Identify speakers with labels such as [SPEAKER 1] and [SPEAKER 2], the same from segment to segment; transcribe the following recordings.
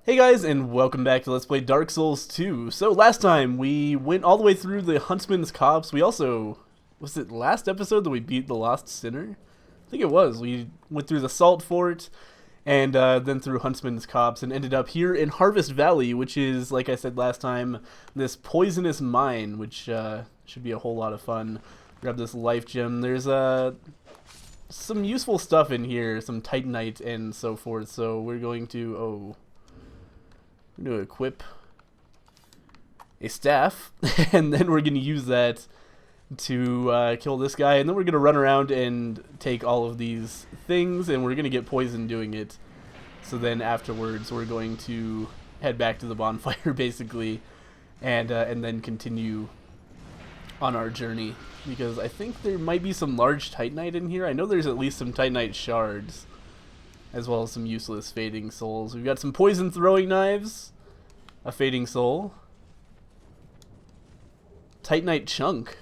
[SPEAKER 1] Hey guys, and welcome back to Let's Play Dark Souls 2. So last time we went all the way through the Huntsman's Copse. We also, was it last episode that we beat the Lost Sinner? I think it was. We went through the Salt Fort and then through Huntsman's Copse and ended up here in Harvest Valley, which is, like I said last time, this poisonous mine, which should be a whole lot of fun. Grab this life gem. There's some useful stuff in here, some Titanite and so forth, so we're going to, we're going to equip a staff, and then we're going to use that to kill this guy, and then we're going to run around and take all of these things, and we're going to get poisoned doing it. So then afterwards, we're going to head back to the bonfire, basically, and then continue on our journey, because I think there might be some large Titanite in here. I know there's at least some Titanite shards, as well as some useless fading souls. We've got some poison throwing knives, a fading soul, Titanite chunk,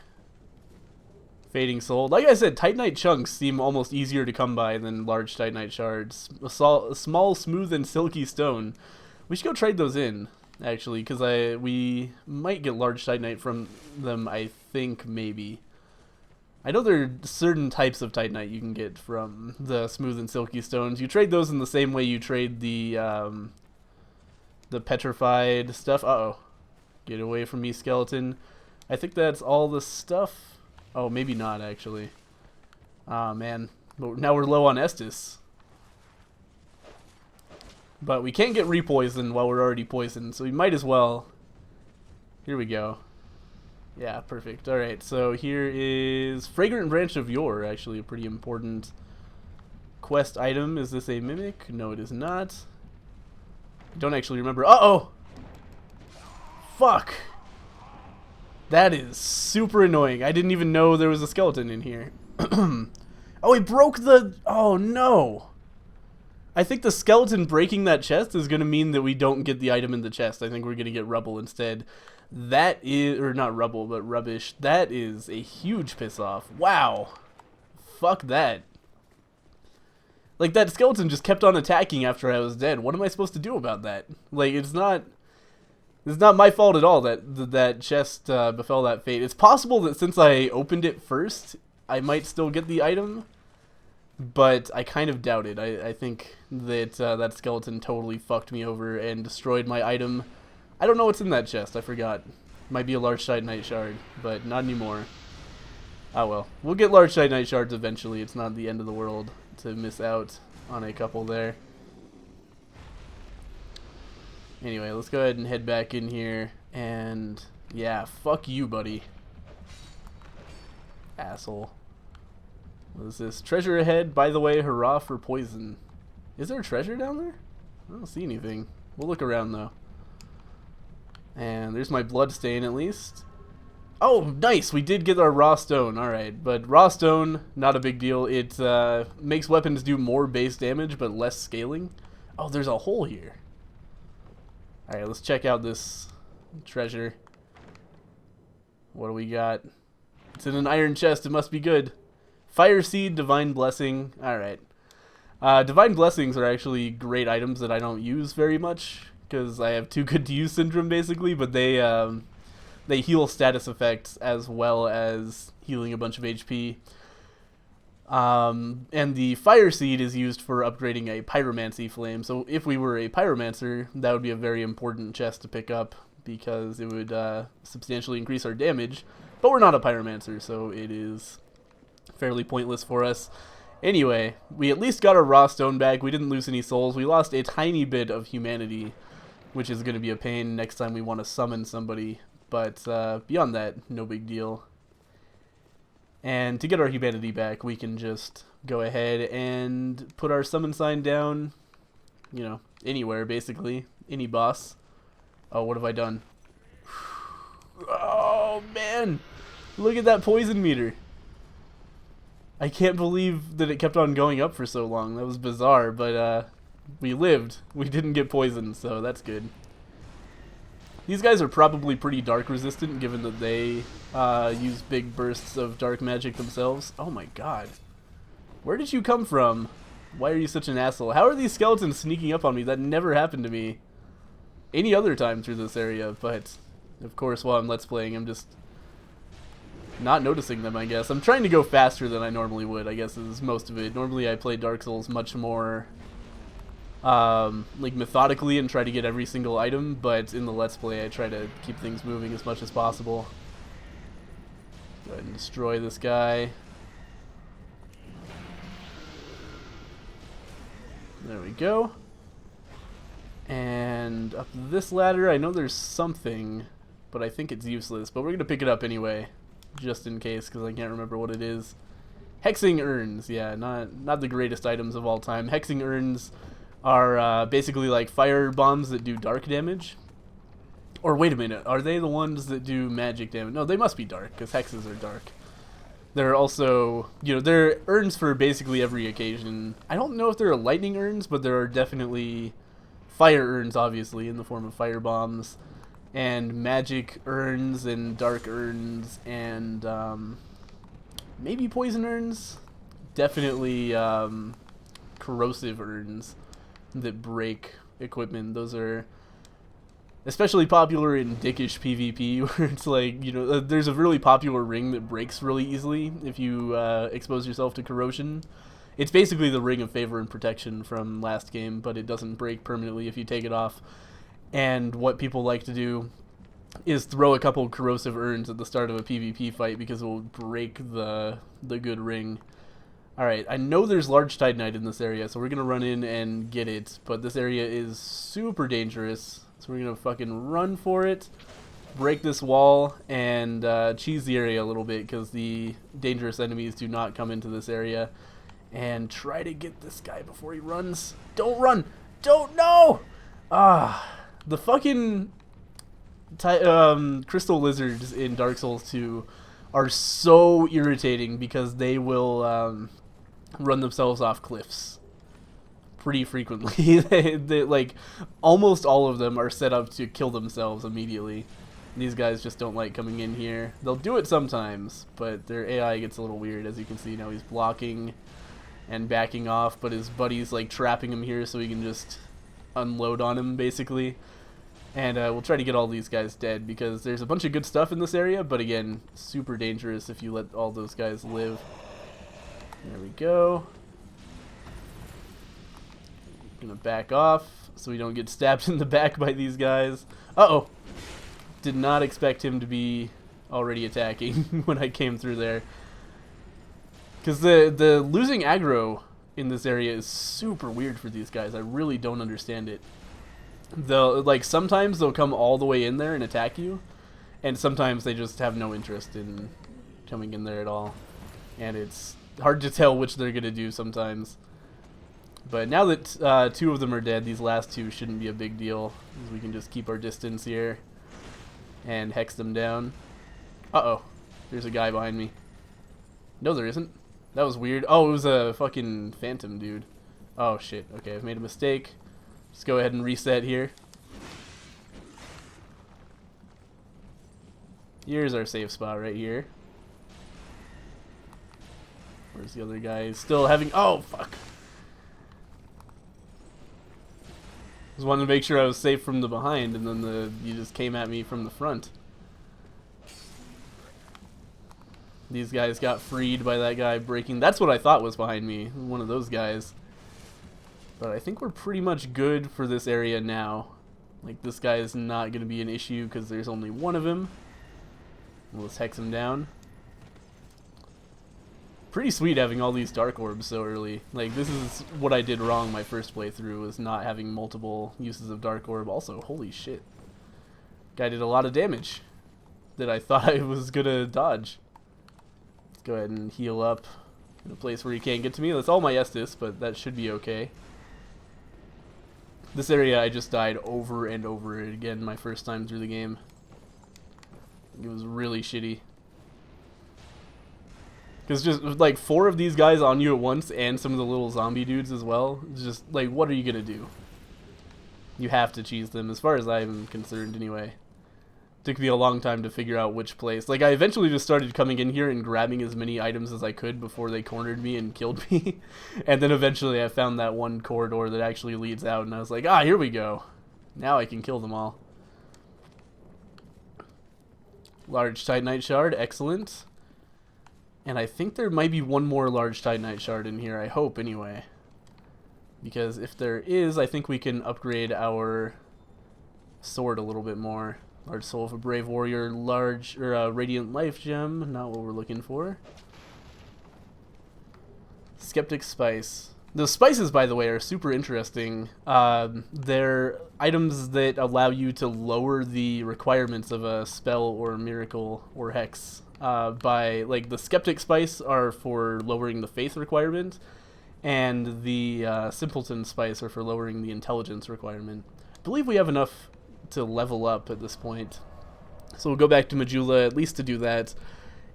[SPEAKER 1] fading soul. Like I said, Titanite chunks seem almost easier to come by than large Titanite shards. A small, smooth, and silky stone. We should go trade those in, actually, because we might get large Titanite from them, I think, maybe. I know there are certain types of Titanite you can get from the smooth and silky stones. You trade those in the same way you trade the petrified stuff. Uh-oh. Get away from me, skeleton. I think that's all the stuff. Oh, maybe not, actually. Ah, man. But now we're low on Estus. But we can't get repoisoned while we're already poisoned, so we might as well. Here we go. Yeah, perfect. Alright, so here is Fragrant Branch of Yore, actually a pretty important quest item. Is this a mimic? No, it is not. I don't actually remember. Uh-oh! Fuck! That is super annoying. I didn't even know there was a skeleton in here. Oh, he broke the... Oh, no! I think the skeleton breaking that chest is going to mean that we don't get the item in the chest. I think we're going to get rubble instead. That is, or not rubble, but rubbish. That is a huge piss off. Wow. Fuck that. Like, that skeleton just kept on attacking after I was dead. What am I supposed to do about that? Like, it's not my fault at all that that chest befell that fate. It's possible that since I opened it first, I might still get the item, but I kind of doubt it. I think that that skeleton totally fucked me over and destroyed my item. I don't know what's in that chest. I forgot. Might be a large Titanite shard, but not anymore. Oh well. We'll get large Titanite shards eventually. It's not the end of the world to miss out on a couple there. Anyway, let's go ahead and head back in here. And yeah, fuck you, buddy. Asshole. What is this? Treasure ahead. By the way, hurrah for poison. Is there a treasure down there? I don't see anything. We'll look around though. And there's my blood stain at least. Oh, nice! We did get our raw stone. Alright, but raw stone, not a big deal. It makes weapons do more base damage, but less scaling. Oh, there's a hole here. Alright, let's check out this treasure. What do we got? It's in an iron chest. It must be good. Fire Seed, Divine Blessing. Alright. Divine Blessings are actually great items that I don't use very much, because I have too good to use syndrome, basically, but they heal status effects as well as healing a bunch of HP. And the Fire Seed is used for upgrading a Pyromancy Flame, so if we were a Pyromancer, that would be a very important chest to pick up, because it would substantially increase our damage, but we're not a Pyromancer, so it is fairly pointless for us. Anyway, we at least got our raw stone back. We didn't lose any souls. We lost a tiny bit of humanity, which is going to be a pain next time we want to summon somebody. But beyond that, no big deal. And to get our humanity back, we can just go ahead and put our summon sign down, you know, anywhere, basically. Any boss. Oh, what have I done? Oh, man! Look at that poison meter. I can't believe that it kept on going up for so long. That was bizarre, but we lived. We didn't get poisoned, so that's good. These guys are probably pretty dark resistant, given that they use big bursts of dark magic themselves. Oh my god. Where did you come from? Why are you such an asshole? How are these skeletons sneaking up on me? That never happened to me. any other time through this area, but of course while I'm Let's Playing, I'm just not noticing them, I guess. I'm trying to go faster than I normally would, I guess is most of it. Normally I play Dark Souls much more like methodically and try to get every single item, but in the Let's Play I try to keep things moving as much as possible. Go ahead and destroy this guy. There we go. And up this ladder, I know there's something, but I think it's useless, but we're going to pick it up anyway, just in case, because I can't remember what it is. Hexing urns, yeah, not the greatest items of all time. Hexing urns are basically like fire bombs that do dark damage. Or wait a minute, are they the ones that do magic damage? No, they must be dark, because hexes are dark. They're also, you know, they're urns for basically every occasion. I don't know if they're lightning urns, but there are definitely fire urns, obviously, in the form of fire bombs, and magic urns, and dark urns, and maybe poison urns. Definitely corrosive urns that break equipment. Those are especially popular in dickish PvP, where it's like, you know, there's a really popular ring that breaks really easily if you expose yourself to corrosion. It's basically the Ring of Favor and Protection from last game, but it doesn't break permanently if you take it off. And what people like to do is throw a couple corrosive urns at the start of a PvP fight because it will break the good ring. Alright, I know there's large titanite in this area, so we're going to run in and get it, but this area is super dangerous, so we're going to fucking run for it, break this wall, and cheese the area a little bit because the dangerous enemies do not come into this area, and try to get this guy before he runs. Don't run! Don't! No! The fucking crystal lizards in Dark Souls 2 are so irritating because they will run themselves off cliffs pretty frequently. they like almost all of them are set up to kill themselves immediately. These guys just don't like coming in here. They'll do it sometimes, but their AI gets a little weird. As you can see now, he's blocking and backing off, but his buddy's like trapping him here so he can just unload on him basically. And we'll try to get all these guys dead because there's a bunch of good stuff in this area, but again, super dangerous if you let all those guys live. There we go. Gonna back off so we don't get stabbed in the back by these guys. Uh-oh. Did not expect him to be already attacking when I came through there. Because the losing aggro in this area is super weird for these guys. I really don't understand it. Like, sometimes they'll come all the way in there and attack you, and sometimes they just have no interest in coming in there at all. And it's hard to tell which they're going to do sometimes. But now that two of them are dead, these last two shouldn't be a big deal. We can just keep our distance here and hex them down. Uh-oh. There's a guy behind me. No, there isn't. That was weird. Oh, it was a fucking phantom dude. Oh, shit. Okay, I've made a mistake. Just go ahead and reset here. Here's our safe spot right here. Where's the other guy? He's still having... Oh, fuck. Just wanted to make sure I was safe from the behind, and then you just came at me from the front. These guys got freed by that guy breaking... That's what I thought was behind me. One of those guys. But I think we're pretty much good for this area now. Like, this guy is not going to be an issue because there's only one of him. Let's hex him down. Pretty sweet having all these dark orbs so early. Like, this is what I did wrong my first playthrough, was not having multiple uses of dark orb. Also, holy shit. Guy did a lot of damage that I thought I was going to dodge. Let's go ahead and heal up in a place where he can't get to me. That's all my Estus, but that should be okay. This area I just died over and over again my first time through the game. It was really shitty. Because just like 4 of these guys on you at once and some of the little zombie dudes as well. It's just like, what are you going to do? You have to cheese them as far as I'm concerned anyway. Took me a long time to figure out which place. Like, I eventually just started coming in here and grabbing as many items as I could before they cornered me and killed me. And then eventually I found that one corridor that actually leads out, and I was like, ah, here we go. Now I can kill them all. Large Titanite shard, excellent. And I think there might be one more large Titanite shard in here, I hope anyway. Because if there is, I think we can upgrade our sword a little bit more. Large Soul of a Brave Warrior, large, Radiant Life Gem, not what we're looking for. Skeptic Spice. The spices, by the way, are super interesting. They're items that allow you to lower the requirements of a spell or miracle or hex. By, like, the Skeptic Spice are for lowering the faith requirement, and the Simpleton Spice are for lowering the intelligence requirement. I believe we have enough to level up at this point. So we'll go back to Majula at least to do that,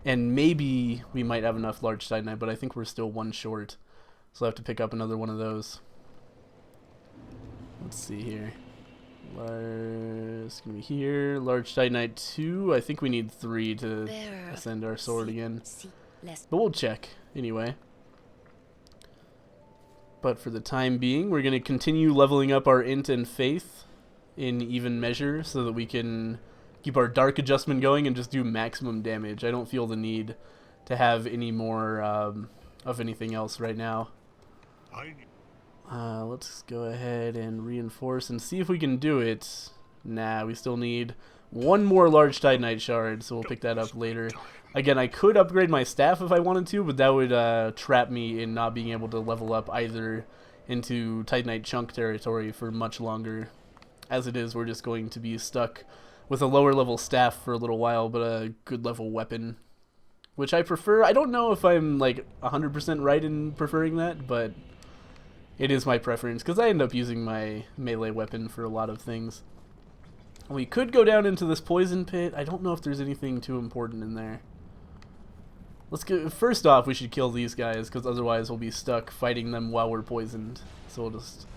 [SPEAKER 1] and maybe we might have enough large Titanite, but I think we're still one short. So I'll have to pick up another one of those. Let's see here. It's going to be here. Large Titanite 2. I think we need 3 to ascend our sword again. But we'll check anyway. But for the time being, we're going to continue leveling up our int and faith in even measure so that we can keep our dark adjustment going and just do maximum damage. I don't feel the need to have any more of anything else right now. Let's go ahead and reinforce and see if we can do it. Nah, we still need one more large Titanite shard, so we'll pick that up later. Again, I could upgrade my staff if I wanted to, but that would trap me in not being able to level up either into Titanite chunk territory for much longer. As it is, we're just going to be stuck with a lower level staff for a little while, but a good level weapon, which I prefer. I don't know if I'm like 100% right in preferring that, but it is my preference because I end up using my melee weapon for a lot of things. We could go down into this poison pit. I don't know if there's anything too important in there. Let's go. First off, we should kill these guys because otherwise we'll be stuck fighting them while we're poisoned. So we'll just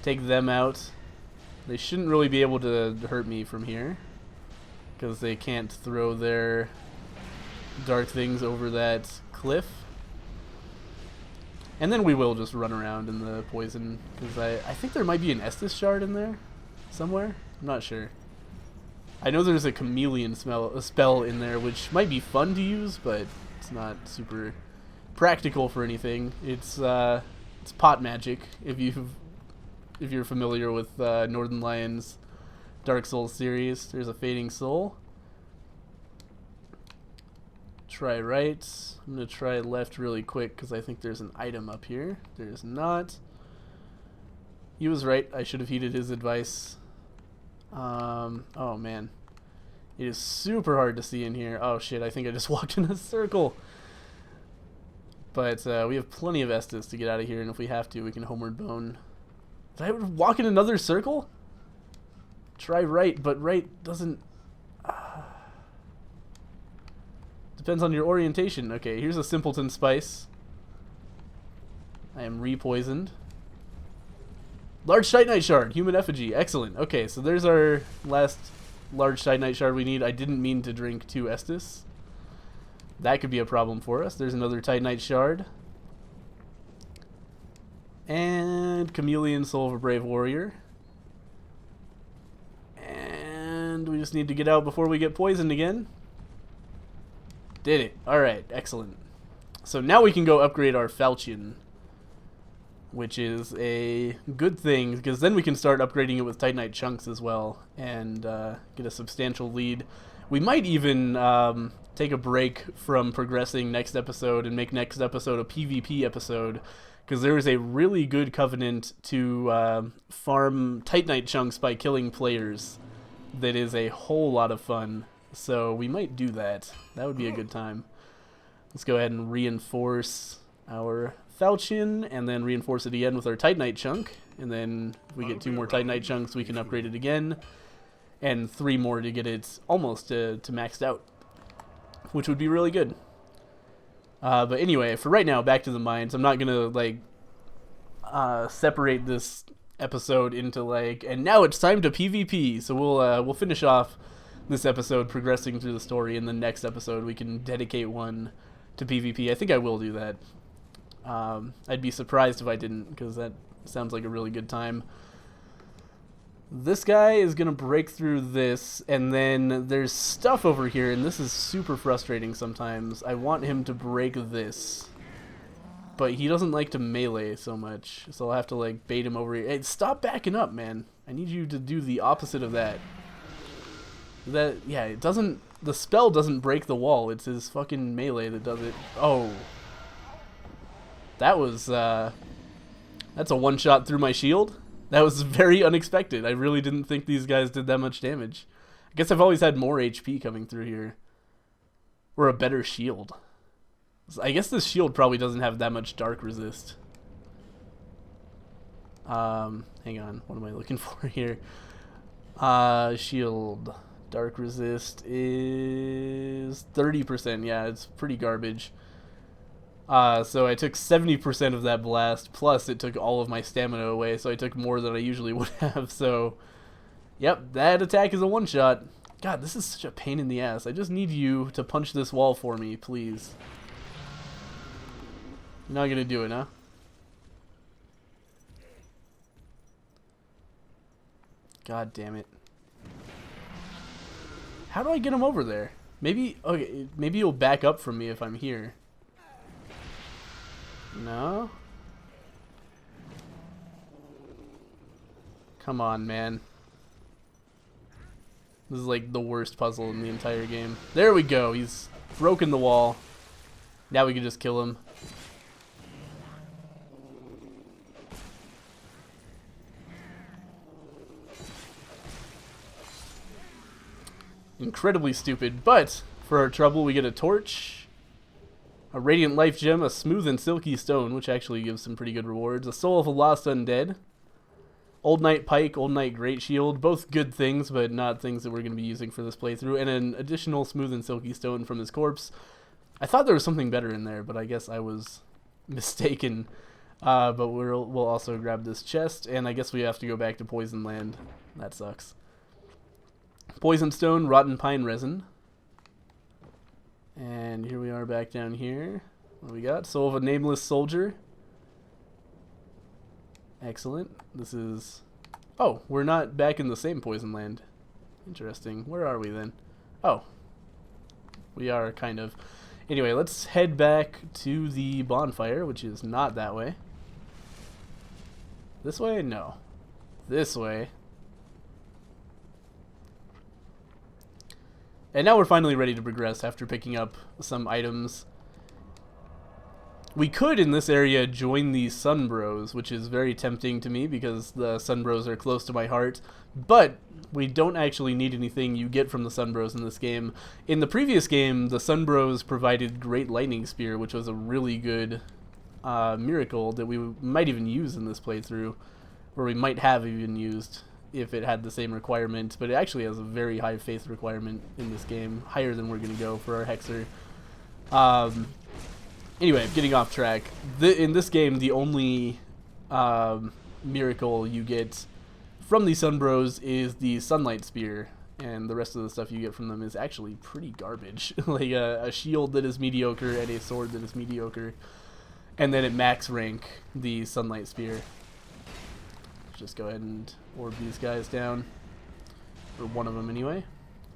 [SPEAKER 1] take them out. They shouldn't really be able to hurt me from here because they can't throw their dark things over that cliff. And then we will just run around in the poison because I think there might be an Estus shard in there somewhere. I'm not sure. I know there's a chameleon spell in there which might be fun to use, but it's not super practical for anything. It's pot magic if you're familiar with Northern Lions Dark Souls series. There's a Fading Soul. Try right. I'm going to try left really quick because I think there's an item up here. There's not. He was right. I should have heeded his advice. Oh man. It is super hard to see in here. Oh shit, I think I just walked in a circle. But we have plenty of Estus to get out of here, and if we have to, we can Homeward Bone. Did I walk in another circle? Try right, but right doesn't... Depends on your orientation. Okay, here's a Simpleton Spice. I am re-poisoned. Large Titanite Shard, Human Effigy. Excellent. Okay, so there's our last large Titanite Shard we need. I didn't mean to drink 2 Estus. That could be a problem for us. There's another Titanite Shard. And Chameleon Soul of a Brave Warrior. And we just need to get out before we get poisoned again. Did it. Alright, excellent. So now we can go upgrade our Falchion, which is a good thing, because then we can start upgrading it with Titanite chunks as well, and get a substantial lead. We might even take a break from progressing next episode and make next episode a PvP episode, because there is a really good covenant to farm Titanite chunks by killing players that is a whole lot of fun. So we might do that. That would be a good time. Let's go ahead and reinforce our Falchion, and then reinforce it again with our Titanite chunk. And then if we get 2 more Titanite chunks, we can upgrade it again. And 3 more to get it almost to maxed out, which would be really good. But anyway, for right now, back to the mines. I'm not gonna like separate this episode into like, and now it's time to PvP. So we'll finish off this episode progressing through the story, and the next episode we can dedicate one to PvP. I think I will do that. I'd be surprised if I didn't, because that sounds like a really good time. This guy is going to break through this, and then there's stuff over here, and this is super frustrating sometimes. I want him to break this, but he doesn't like to melee so much, so I'll have to like bait him over here. Hey, stop backing up, man. I need you to do the opposite of that. Yeah, it doesn't, the spell doesn't break the wall. It's his fucking melee that does it. Oh. That was, that's a one-shot through my shield. That was very unexpected. I really didn't think these guys did that much damage. I guess I've always had more HP coming through here. Or a better shield. I guess this shield probably doesn't have that much dark resist. Hang on. What am I looking for here? Shield. Dark resist is 30%. Yeah, it's pretty garbage. So I took 70% of that blast, plus it took all of my stamina away, so I took more than I usually would have, so... Yep, that attack is a one-shot. God, this is such a pain in the ass. I just need you to punch this wall for me, please. You're not gonna do it, huh? God damn it. How do I get him over there? Maybe, okay, maybe he'll back up from me if I'm here. No? Come on, man. This is like the worst puzzle in the entire game. There we go. He's broken the wall. Now we can just kill him. Incredibly stupid, but for our trouble we get a torch. A Radiant Life Gem, a Smooth and Silky Stone, which actually gives some pretty good rewards. A Soul of a Lost Undead. Old Knight Pike, Old Knight Great Shield. Both good things, but not things that we're going to be using for this playthrough. And an additional Smooth and Silky Stone from his corpse. I thought there was something better in there, but I guess I was mistaken. But we'll also grab this chest, and I guess we have to go back to Poison Land. That sucks. Poison Stone, Rotten Pine Resin. And here we are back down here. What do we got? Soul of a Nameless Soldier. Excellent. This is... Oh, we're not back in the same Poison Land. Interesting. Where are we then? Oh. We are, kind of. Anyway, let's head back to the bonfire, which is not that way. This way? No. This way. And now we're finally ready to progress after picking up some items. We could, in this area, join the Sun Bros, which is very tempting to me because the Sun Bros are close to my heart. But we don't actually need anything you get from the Sun Bros in this game. In the previous game, the Sun Bros provided Great Lightning Spear, which was a really good miracle that we might even use in this playthrough. Or we might have even used if it had the same requirement, but it actually has a very high faith requirement in this game, higher than we're going to go for our Hexer. Anyway, getting off track. In this game, the only miracle you get from the Sun Bros is the Sunlight Spear, and the rest of the stuff you get from them is actually pretty garbage. Like a shield that is mediocre and a sword that is mediocre, and then at max rank, the Sunlight Spear. Just go ahead and orb these guys down, or one of them anyway,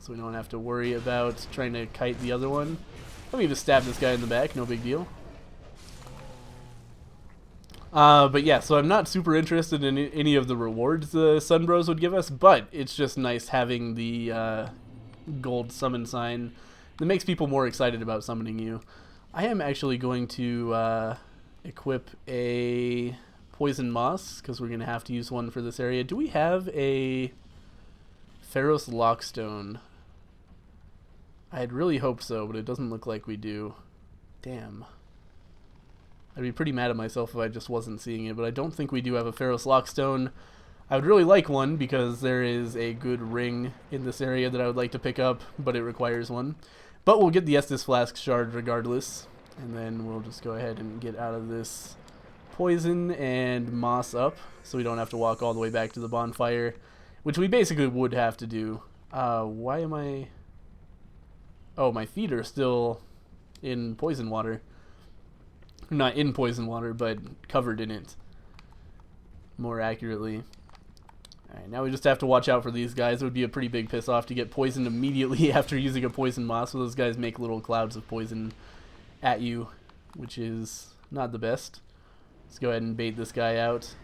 [SPEAKER 1] so we don't have to worry about trying to kite the other one. Let me just stab this guy in the back, no big deal. But yeah, so I'm not super interested in any of the rewards the Sun Bros would give us, but it's just nice having the gold summon sign that makes people more excited about summoning you. I am actually going to equip a Poison Moss, because we're going to have to use one for this area. Do we have a Pharos Lockstone? I'd really hoped so, but it doesn't look like we do. Damn. I'd be pretty mad at myself if I just wasn't seeing it, but I don't think we do have a Pharos Lockstone. I would really like one, because there is a good ring in this area that I would like to pick up, but it requires one. But we'll get the Estus Flask Shard regardless, and then we'll just go ahead and get out of this poison and moss up, so we don't have to walk all the way back to the bonfire, which we basically would have to do. Why am I... Oh, my feet are still in poison water. Not in poison water, but covered in it, more accurately. Alright, now we just have to watch out for these guys. It would be a pretty big piss off to get poisoned immediately after using a poison moss. So those guys make little clouds of poison at you, which is not the best. Let's go ahead and bait this guy out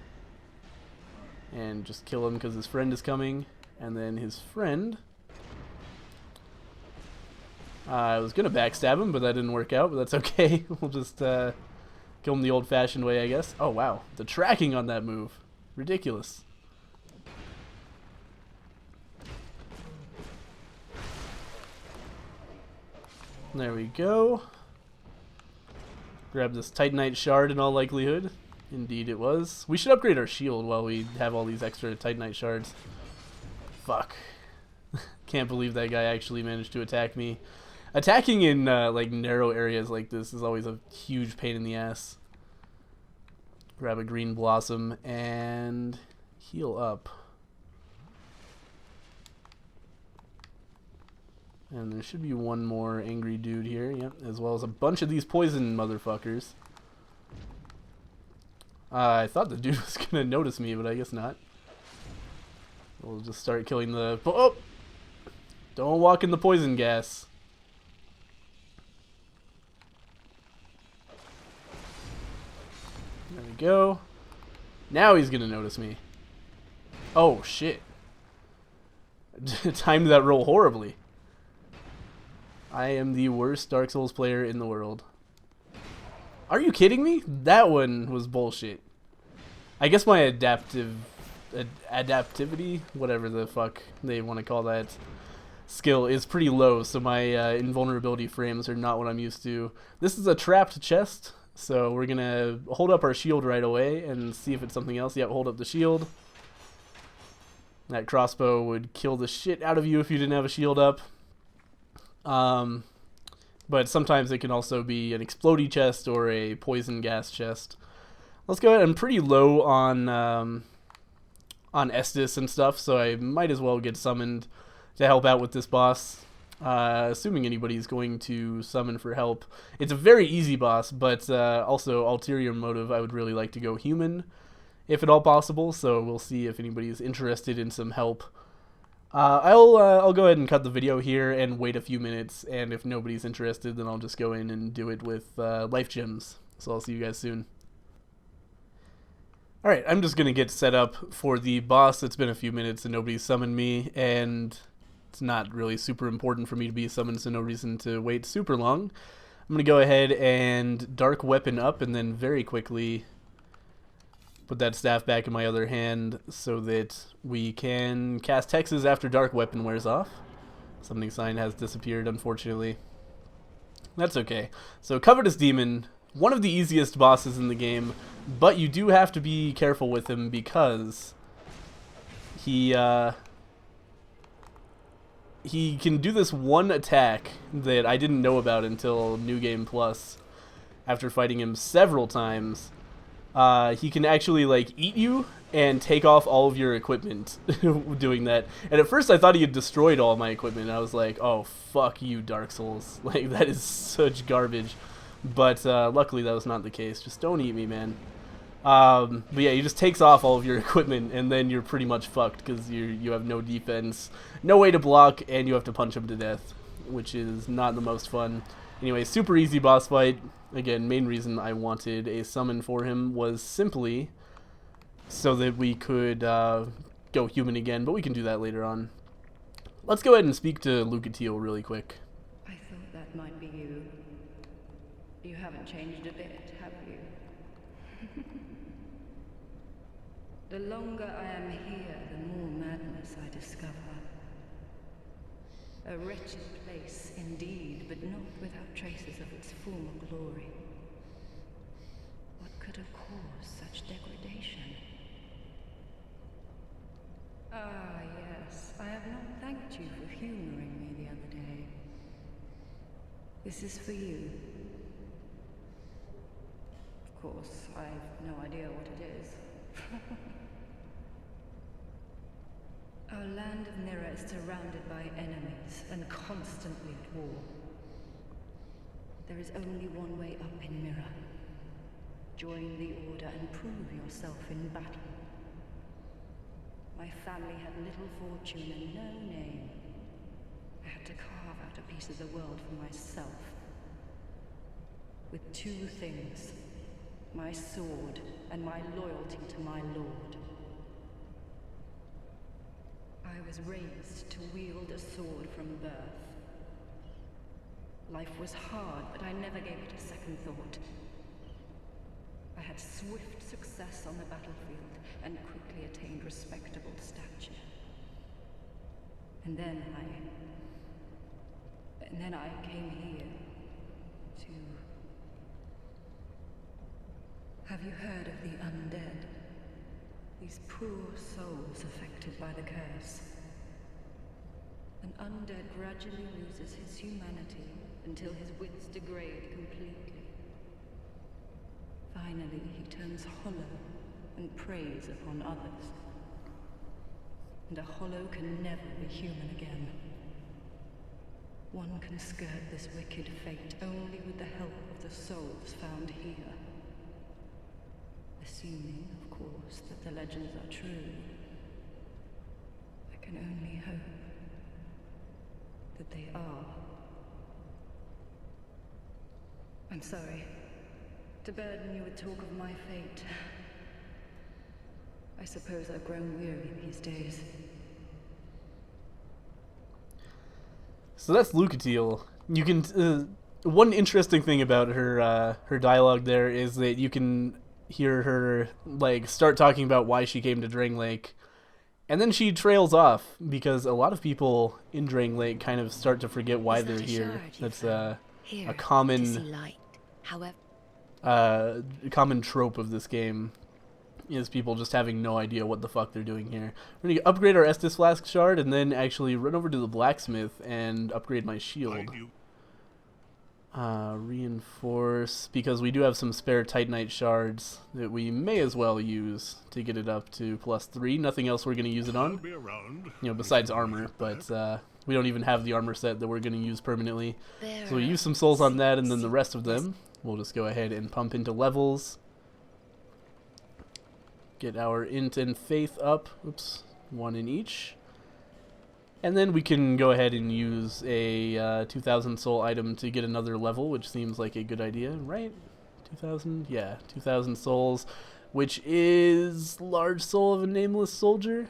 [SPEAKER 1] and just kill him because his friend is coming. And then his friend, I was gonna backstab him, but that didn't work out, but that's okay. We'll just kill him the old-fashioned way, I guess. Oh wow, the tracking on that move, ridiculous. There we go. Grab this Titanite shard in all likelihood. Indeed it was. We should upgrade our shield while we have all these extra Titanite shards. Fuck. Can't believe that guy actually managed to attack me. Attacking in like narrow areas like this is always a huge pain in the ass. Grab a green blossom and heal up. And there should be one more angry dude here, yep, as well as a bunch of these poison motherfuckers. I thought the dude was gonna notice me, but I guess not. We'll just start killing the... Oh! Don't walk in the poison gas. There we go. Now he's gonna notice me. Oh, shit. Timed that roll horribly. I am the worst Dark Souls player in the world. Are you kidding me? That one was bullshit. I guess my adaptivity, whatever the fuck they want to call that skill, is pretty low, so my invulnerability frames are not what I'm used to. This is a trapped chest, so we're gonna hold up our shield right away and see if it's something else. Yep, hold up the shield. That crossbow would kill the shit out of you if you didn't have a shield up. But sometimes it can also be an explodey chest or a poison gas chest. Let's go ahead. I'm pretty low on Estus and stuff, so I might as well get summoned to help out with this boss. Assuming anybody's going to summon for help. It's a very easy boss, but also ulterior motive, I would really like to go human, if at all possible, so we'll see if anybody's interested in some help. I'll go ahead and cut the video here and wait a few minutes, and if nobody's interested, then I'll just go in and do it with life gems. So I'll see you guys soon. Alright, I'm just going to get set up for the boss. It's been a few minutes and nobody's summoned me, and it's not really super important for me to be summoned, so no reason to wait super long. I'm going to go ahead and dark weapon up, and then very quickly put that staff back in my other hand so that we can cast hexes after dark weapon wears off. Summoning sign has disappeared, unfortunately. That's okay. So Covetous Demon, one of the easiest bosses in the game, but you do have to be careful with him because he can do this one attack that I didn't know about until New Game Plus. After fighting him several times, he can actually like eat you and take off all of your equipment doing that. And at first I thought he had destroyed all my equipment, and I was like, oh fuck you, Dark Souls. Like, that is such garbage. But luckily that was not the case. Just don't eat me, man. But yeah, he just takes off all of your equipment, and then you're pretty much fucked because you have no defense, no way to block, and you have to punch him to death, which is not the most fun. Anyway, super easy boss fight. Again, main reason I wanted a summon for him was simply so that we could go human again, but we can do that later on. Let's go ahead and speak to Lucatiel really quick.
[SPEAKER 2] I thought that might be you. You haven't changed a bit, have you? The longer I am here, the more madness I discover. A wretched place, indeed, but not without traces of its former glory. What could have caused such degradation? Ah, yes, I have not thanked you for humoring me the other day. This is for you. Of course, I've no idea what it is. Our land of Nira is surrounded by enemies and constantly at war. There is only one way up in Nira. Join the Order and prove yourself in battle. My family had little fortune and no name. I had to carve out a piece of the world for myself. With two things. My sword and my loyalty to my lord. I was raised to wield a sword from birth. Life was hard, but I never gave it a second thought. I had swift success on the battlefield and quickly attained respectable stature. And then I came here to... Have you heard of the undead? These poor souls affected by the curse. An undead gradually loses his humanity until his wits degrade completely. Finally, he turns hollow and preys upon others. And a hollow can never be human again. One can skirt this wicked fate only with the help of the souls found here. Assuming, of course, that the legends are true. I can only hope that they are. I'm sorry to burden you with talk of my fate. I suppose I've grown weary these days.
[SPEAKER 1] So that's Lucatiel. You can one interesting thing about her dialogue there is that you can hear her like start talking about why she came to Drain Lake, and then she trails off because a lot of people in Drain Lake kind of start to forget why they're here. That's a common common trope of this game, is people just having no idea what the fuck they're doing here. We're gonna upgrade our Estus Flask shard and then actually run over to the blacksmith and upgrade my shield. Reinforce, because we do have some spare Titanite shards that we may as well use to get it up to +3. Nothing else we're going to use it on, you know, besides armor, but we don't even have the armor set that we're going to use permanently. So we use some souls on that, and then the rest of them we'll just go ahead and pump into levels. Get our int and faith up. Oops, 1 in each. And then we can go ahead and use a 2,000 soul item to get another level, which seems like a good idea, right? 2,000? Yeah, 2,000 souls, which is large soul of a nameless soldier,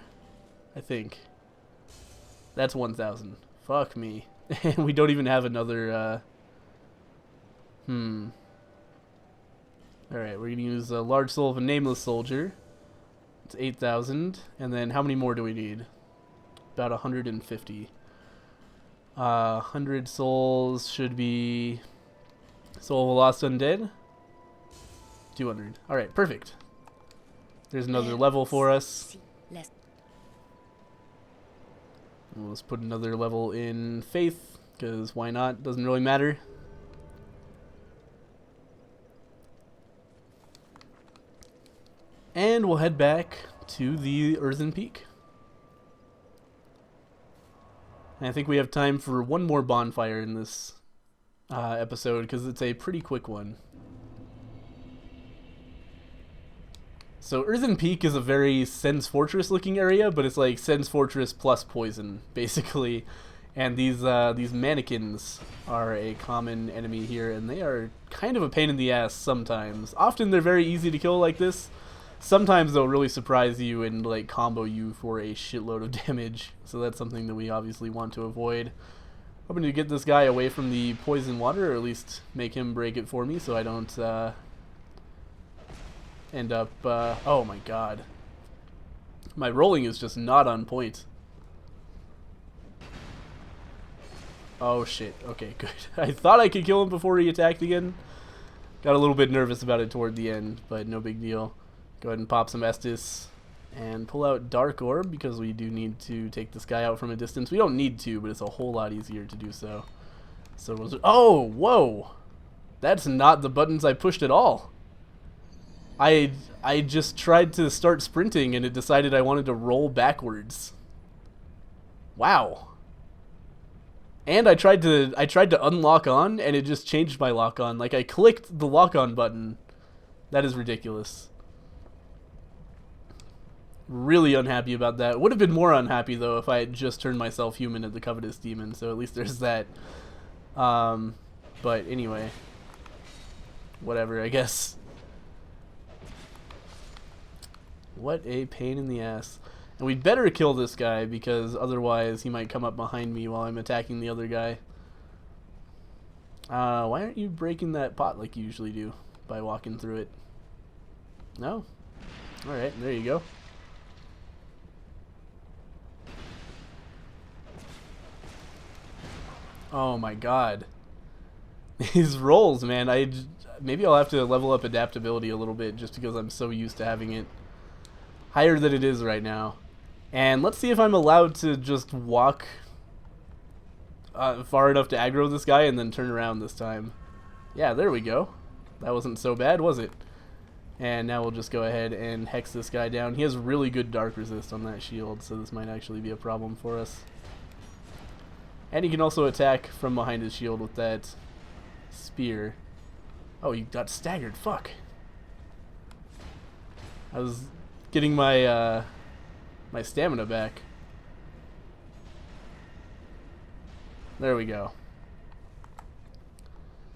[SPEAKER 1] I think. That's 1,000. Fuck me. And we don't even have another, Alright, we're going to use a large soul of a nameless soldier. It's 8,000. And then how many more do we need? About 150. 100 souls should be Soul of a Lost Undead. 200. Alright, perfect. There's another level for us. We'll just put another level in Faith, because why not? Doesn't really matter. And we'll head back to the Earthen Peak. And I think we have time for one more bonfire in this episode, because it's a pretty quick one. So Earthen Peak is a very Sen's Fortress looking area, but it's like Sen's Fortress plus poison, basically. And these mannequins are a common enemy here, and they are kind of a pain in the ass sometimes. Often they're very easy to kill like this. Sometimes they'll really surprise you and like combo you for a shitload of damage. So that's something that we obviously want to avoid. Hoping to get this guy away from the poison water, or at least make him break it for me so I don't end up... oh my god. My rolling is just not on point. Oh shit. Okay, good. I thought I could kill him before he attacked again. Got a little bit nervous about it toward the end, but no big deal. Go ahead and pop some Estus and pull out Dark Orb, because we do need to take this guy out from a distance. We don't need to, but it's a whole lot easier to do so. So we'll oh, whoa! That's not the buttons I pushed at all. I just tried to start sprinting and it decided I wanted to roll backwards. Wow. And I tried to unlock on, and it just changed my lock on. Like, I clicked the lock on button. That is ridiculous. Really unhappy about that. Would have been more unhappy, though, if I had just turned myself human at the Covetous Demon, so at least there's that. But anyway. Whatever, I guess. What a pain in the ass. And we'd better kill this guy, because otherwise he might come up behind me while I'm attacking the other guy. Why aren't you breaking that pot like you usually do by walking through it? No? Alright, there you go. Oh my god. These rolls, man. Maybe I'll have to level up adaptability a little bit just because I'm so used to having it higher than it is right now. And let's see if I'm allowed to just walk far enough to aggro this guy and then turn around this time. Yeah, there we go. That wasn't so bad, was it? And now we'll just go ahead and hex this guy down. He has really good dark resist on that shield, so this might actually be a problem for us. And he can also attack from behind his shield with that spear. Oh, he got staggered. Fuck. I was getting my my stamina back. There we go.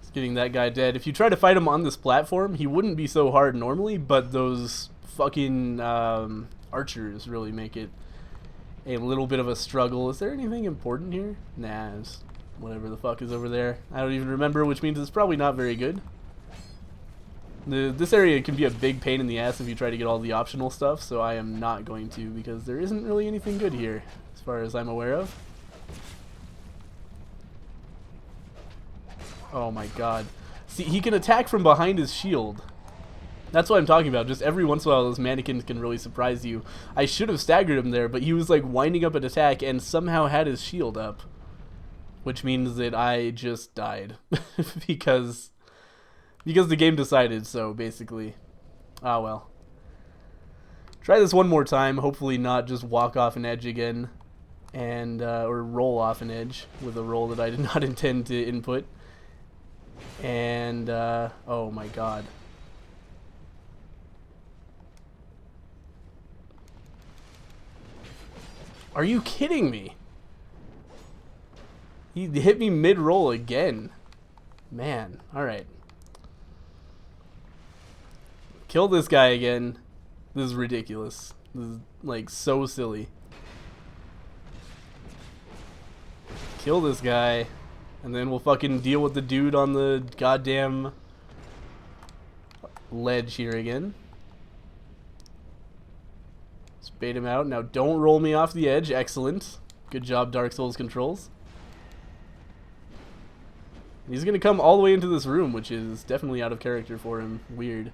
[SPEAKER 1] Just getting that guy dead. If you try to fight him on this platform, he wouldn't be so hard normally, but those fucking archers really make it a little bit of a struggle. Is there anything important here? Nah, it's whatever the fuck is over there. I don't even remember, which means it's probably not very good. This area can be a big pain in the ass if you try to get all the optional stuff, so I am not going to, because there isn't really anything good here, as far as I'm aware of. Oh my god. See, he can attack from behind his shield. That's what I'm talking about. Just every once in a while, those mannequins can really surprise you. I should have staggered him there, but he was like winding up an attack and somehow had his shield up. Which means that I just died. because the game decided so, basically. Ah, well. Try this one more time. Hopefully not just walk off an edge again. And, or roll off an edge with a roll that I did not intend to input. And, oh my god. Are you kidding me? He hit me mid-roll again. Man, alright. Kill this guy again. This is ridiculous. This is, like, so silly. Kill this guy. And then we'll fucking deal with the dude on the goddamn ledge here again. Let's bait him out. Now don't roll me off the edge. Excellent. Good job, Dark Souls controls. He's gonna come all the way into this room, which is definitely out of character for him. Weird.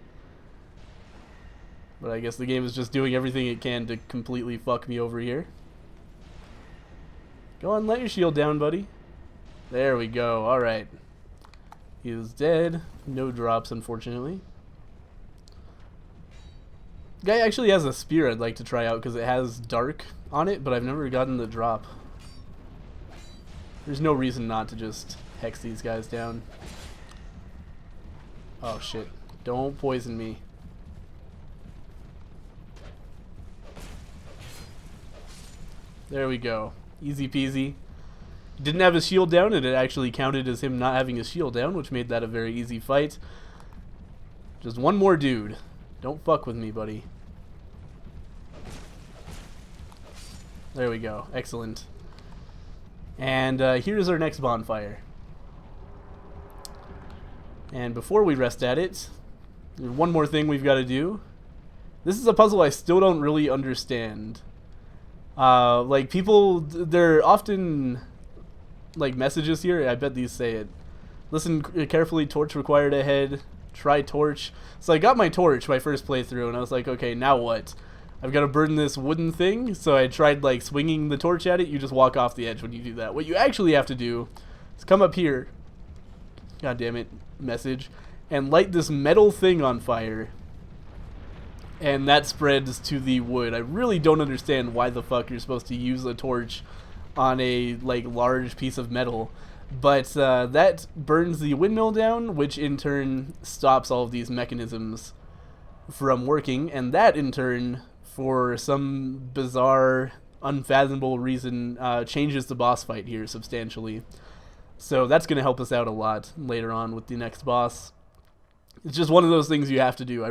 [SPEAKER 1] But I guess the game is just doing everything it can to completely fuck me over here. Go on, let your shield down, buddy. There we go. Alright. He is dead. No drops, unfortunately. The guy actually has a spear I'd like to try out because it has dark on it, but I've never gotten the drop. There's no reason not to just hex these guys down. Oh shit. Don't poison me. There we go. Easy peasy. Didn't have his shield down, and it actually counted as him not having his shield down, which made that a very easy fight. Just one more dude. Don't fuck with me, buddy. There we go. Excellent. And here's our next bonfire. And before we rest at it, there's one more thing we've got to do. This is a puzzle I still don't really understand. Like, people, they're often like messages here. I bet these say it. Listen carefully, torch required ahead. Try torch. So I got my torch my first playthrough, and I was like, okay, now what? I've got to burn this wooden thing. So I tried like swinging the torch at it. You just walk off the edge when you do that. What you actually have to do is come up here. God damn it, message. And light this metal thing on fire. And that spreads to the wood. I really don't understand why the fuck you're supposed to use a torch on a like large piece of metal, but that burns the windmill down, which in turn stops all of these mechanisms from working, and that in turn for some bizarre, unfathomable reason, changes the boss fight here substantially. So that's going to help us out a lot later on with the next boss. It's just one of those things you have to do.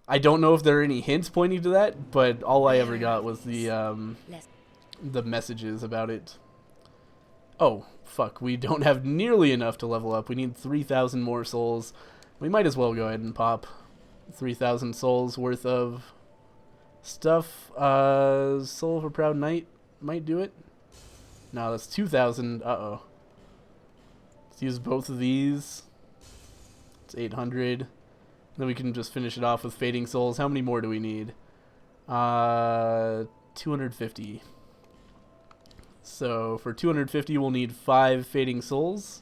[SPEAKER 1] I don't know if there are any hints pointing to that, but all I ever got was the messages about it. Oh, fuck. We don't have nearly enough to level up. We need 3,000 more souls. We might as well go ahead and pop 3,000 souls worth of stuff. Soul of a Proud Knight might do it. No, that's 2,000. Uh-oh. Let's use both of these. It's 800. Then we can just finish it off with Fading Souls. How many more do we need? 250. So for 250, we'll need 5 Fading Souls.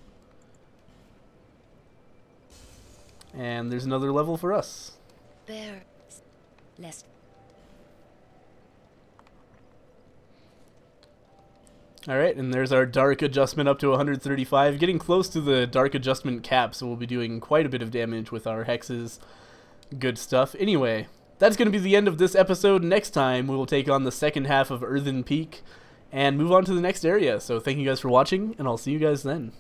[SPEAKER 1] And there's another level for us.
[SPEAKER 3] There. Less.
[SPEAKER 1] Alright, and there's our dark adjustment up to 135. Getting close to the dark adjustment cap, so we'll be doing quite a bit of damage with our hexes. Good stuff. Anyway, that's going to be the end of this episode. Next time, we will take on the second half of Earthen Peak and move on to the next area. So thank you guys for watching, and I'll see you guys then.